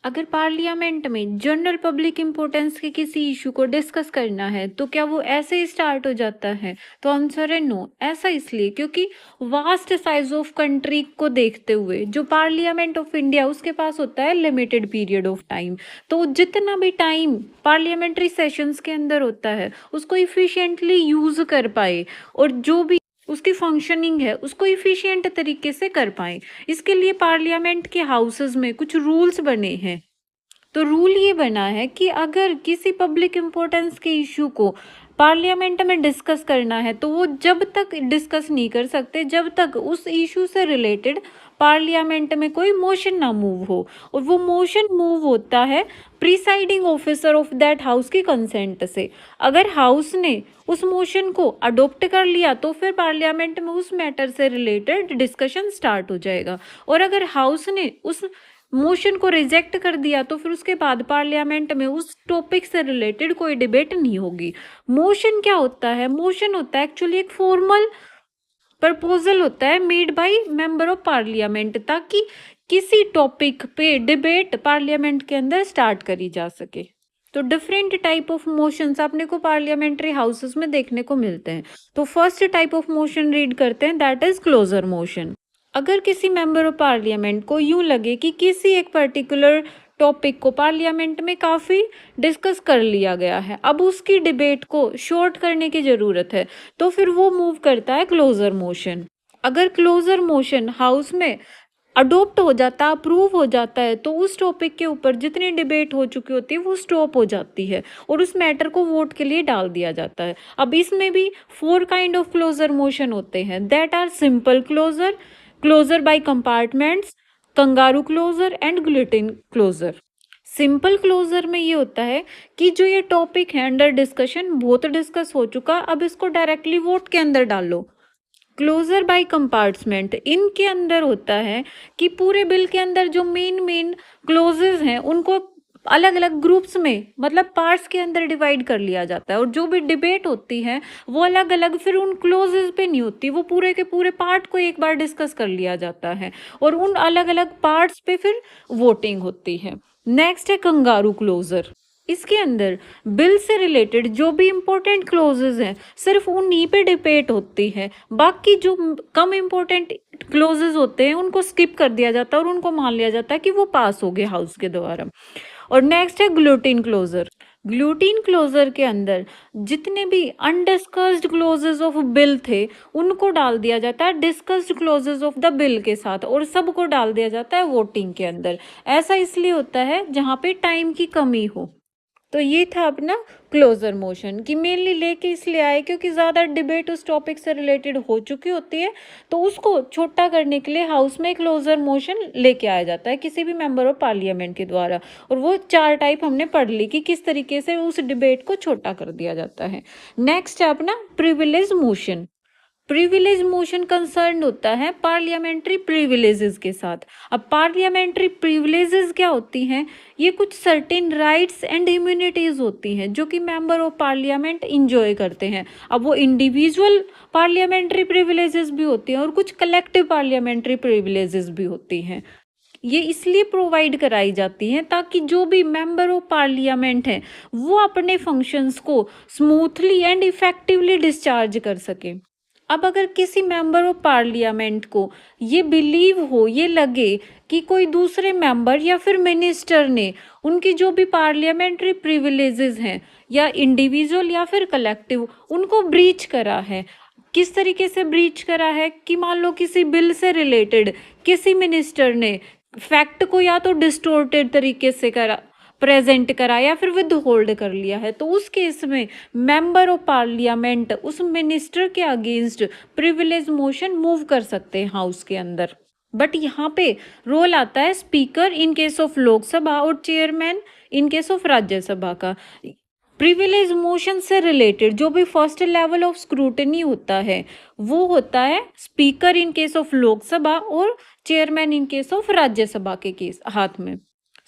अगर पार्लियामेंट में general public importance के किसी इशू को डिस्कस करना है तो क्या वो ऐसे ही स्टार्ट हो जाता है? तो आंसर है नो। ऐसा इसलिए क्योंकि वास्ट साइज ऑफ कंट्री को देखते हुए जो पार्लियामेंट ऑफ इंडिया उसके पास होता है लिमिटेड पीरियड ऑफ टाइम। तो जितना भी टाइम पार्लियामेंट्री सेशंस के अंदर होता है उसको इफिशिएंटली यूज कर पाए और जो भी उसकी फंक्शनिंग है उसको इफिशिएंट तरीके से कर पाए। इसके लिए पार्लियामेंट के हाउसेस में कुछ रूल्स बने हैं। तो रूल ये बना है कि अगर किसी पब्लिक इम्पोर्टेंस के इशू को पार्लियामेंट में डिस्कस करना है तो वो जब तक डिस्कस नहीं कर सकते जब तक उस इशू से रिलेटेड पार्लियामेंट में कोई मोशन ना मूव हो। और वो मोशन मूव होता है presiding officer of that house की कंसेंट से। अगर हाउस ने उस मोशन को अडॉप्ट कर लिया तो फिर पार्लियामेंट में उस मैटर से रिलेटेड डिस्कशन स्टार्ट हो जाएगा। और अगर हाउस ने उस मोशन को रिजेक्ट कर दिया तो फिर उसके बाद पार्लियामेंट में उस टॉपिक से रिलेटेड कोई डिबेट नहीं होगी। मोशन क्या होता है? मोशन होता है एक्चुअली एक फॉर्मल प्रपोजल होता है made by member of parliament ताकि किसी टॉपिक पे डिबेट पार्लियामेंट के अंदर स्टार्ट करी जा सके। तो डिफरेंट टाइप ऑफ मोशंस अपने को पार्लियामेंट्री हाउसेस में देखने को मिलते हैं। तो first type of motion read करते हैं, दैट इज क्लोजर मोशन। अगर किसी मेंबर ऑफ पार्लियामेंट को यूं लगे कि किसी एक पर्टिकुलर टॉपिक को पार्लियामेंट में काफ़ी डिस्कस कर लिया गया है, अब उसकी डिबेट को शॉर्ट करने की ज़रूरत है, तो फिर वो मूव करता है क्लोजर मोशन। अगर क्लोजर मोशन हाउस में अडोप्ट हो जाता, अप्रूव हो जाता है, तो उस टॉपिक के ऊपर जितनी डिबेट हो चुकी होती है वो स्टॉप हो जाती है और उस मैटर को वोट के लिए डाल दिया जाता है। अब इसमें भी 4 काइंड ऑफ क्लोजर मोशन होते हैं, that are simple closure, closure by compartments, kangaroo closure and guillotine closure. Simple closure में ये होता है कि जो ये टॉपिक है अंडर डिस्कशन बहुत डिस्कस हो चुका, अब इसको डायरेक्टली वोट के अंदर डाल लो। क्लोजर बाय कंपार्टमेंट इनके अंदर होता है कि पूरे बिल के अंदर जो मेन क्लोजेस हैं उनको अलग अलग ग्रुप्स में मतलब पार्ट्स के अंदर डिवाइड कर लिया जाता है और जो भी डिबेट होती है वो अलग अलग फिर उन क्लोजेस पे नहीं होती, वो पूरे के पूरे पार्ट को एक बार डिस्कस कर लिया जाता है और उन अलग अलग पार्ट्स पे फिर वोटिंग होती है। नेक्स्ट है कंगारू क्लोजर। इसके अंदर बिल से रिलेटेड जो भी इम्पोर्टेंट क्लोजेज हैं सिर्फ उन्हीं पे डिबेट होती है, बाकी जो कम इम्पोर्टेंट क्लोजेज होते हैं उनको स्किप कर दिया जाता है और उनको मान लिया जाता है कि वो पास हो गए हाउस के द्वारा। और नेक्स्ट है ग्लूटीन क्लोजर। ग्लूटीन क्लोजर के अंदर जितने भी अनडिस्कस्ड क्लोजेज ऑफ बिल थे उनको डाल दिया जाता है discussed clauses of the bill के साथ और सबको डाल दिया जाता है वोटिंग के अंदर। ऐसा इसलिए होता है जहाँ पे टाइम की कमी हो। तो ये था अपना क्लोजर मोशन कि मेनली लेके इसलिए आए क्योंकि ज़्यादा डिबेट उस टॉपिक से रिलेटेड हो चुकी होती है, तो उसको छोटा करने के लिए हाउस में क्लोजर मोशन लेके आया जाता है किसी भी मेंबर ऑफ पार्लियामेंट के द्वारा। और वो 4 टाइप हमने पढ़ ली कि किस तरीके से उस डिबेट को छोटा कर दिया जाता है। नेक्स्ट है अपना privilege motion. Privilege motion concern होता है पार्लियामेंट्री प्रिविलेजेस के साथ। अब पार्लियामेंट्री प्रिविलेजेस क्या होती हैं? ये कुछ सर्टेन राइट्स एंड इम्यूनिटीज होती हैं जो कि मेंबर ऑफ पार्लियामेंट इंजॉय करते हैं। अब वो इंडिविजुअल पार्लियामेंट्री प्रिविलेजेस भी होती हैं और कुछ कलेक्टिव पार्लियामेंट्री प्रिविलेजेस भी होती हैं। ये इसलिए प्रोवाइड कराई जाती हैं ताकि जो भी मेंबर ऑफ पार्लियामेंट हैं वो अपने फंक्शंस को स्मूथली एंड इफेक्टिवली डिस्चार्ज कर सके। अब अगर किसी मेंबर ऑफ पार्लियामेंट को ये बिलीव हो, ये लगे कि कोई दूसरे मेंबर या फिर मिनिस्टर ने उनकी जो भी पार्लियामेंट्री प्रिविलेजेस हैं या इंडिविजुअल या फिर कलेक्टिव उनको ब्रीच करा है, किस तरीके से ब्रीच करा है कि मान लो किसी बिल से रिलेटेड किसी मिनिस्टर ने फैक्ट को या तो डिस्टोर्टेड तरीके से करा प्रेजेंट करा या फिर विद होल्ड कर लिया है, तो उस केस में मेंबर ऑफ पार्लियामेंट उस मिनिस्टर के अगेंस्ट प्रिविलेज मोशन मूव कर सकते हैं हाउस के अंदर। बट यहाँ पे रोल आता है speaker in case of Lok Sabha और chairman in case of Rajya Sabha का। प्रिविलेज मोशन से रिलेटेड जो भी फर्स्ट लेवल ऑफ स्क्रूटनी होता है वो होता है speaker in case of Lok Sabha और chairman in case of Rajya Sabha के केस हाथ में।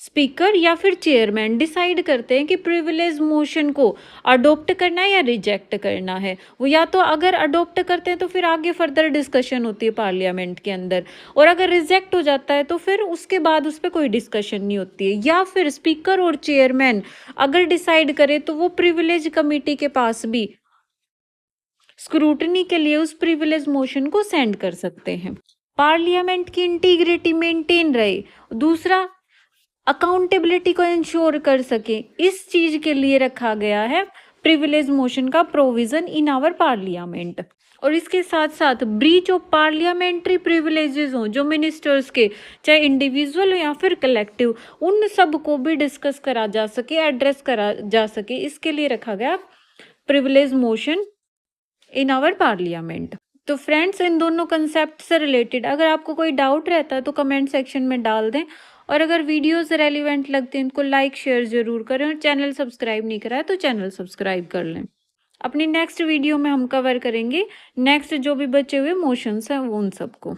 स्पीकर या फिर चेयरमैन डिसाइड करते हैं कि प्रिविलेज मोशन को अडॉप्ट करना है या रिजेक्ट करना है। वो या तो अगर अडॉप्ट करते हैं तो फिर आगे फर्दर डिस्कशन होती है पार्लियामेंट के अंदर, और अगर रिजेक्ट हो जाता है तो फिर उसके बाद उस पर कोई डिस्कशन नहीं होती है। या फिर स्पीकर और चेयरमैन अगर डिसाइड करे तो वो प्रिविलेज कमेटी के पास भी स्क्रूटनी के लिए उस प्रिविलेज मोशन को सेंड कर सकते हैं। पार्लियामेंट की इंटीग्रिटी मेंटेन रहे, दूसरा अकाउंटेबिलिटी को इंश्योर कर सके, इस चीज के लिए रखा गया है प्रिविलेज मोशन का प्रोविजन इन आवर पार्लियामेंट। और इसके साथ साथ ब्रीच ऑफ पार्लियामेंट्री प्रिविलेजेस हो जो मिनिस्टर्स के, चाहे इंडिविजुअल हो या फिर कलेक्टिव, उन सब को भी डिस्कस करा जा सके, एड्रेस करा जा सके, इसके लिए रखा गया privilege motion in our parliament. तो फ्रेंड्स, इन दोनों कंसेप्ट से रिलेटेड अगर आपको कोई डाउट रहता है तो कमेंट सेक्शन में डाल दें, और अगर वीडियोस रेलिवेंट लगते हैं इनको लाइक शेयर जरूर करें, और चैनल सब्सक्राइब नहीं करा है तो चैनल सब्सक्राइब कर लें। अपनी नेक्स्ट वीडियो में हम कवर करेंगे नेक्स्ट जो भी बचे हुए मोशंस हैं उन सबको।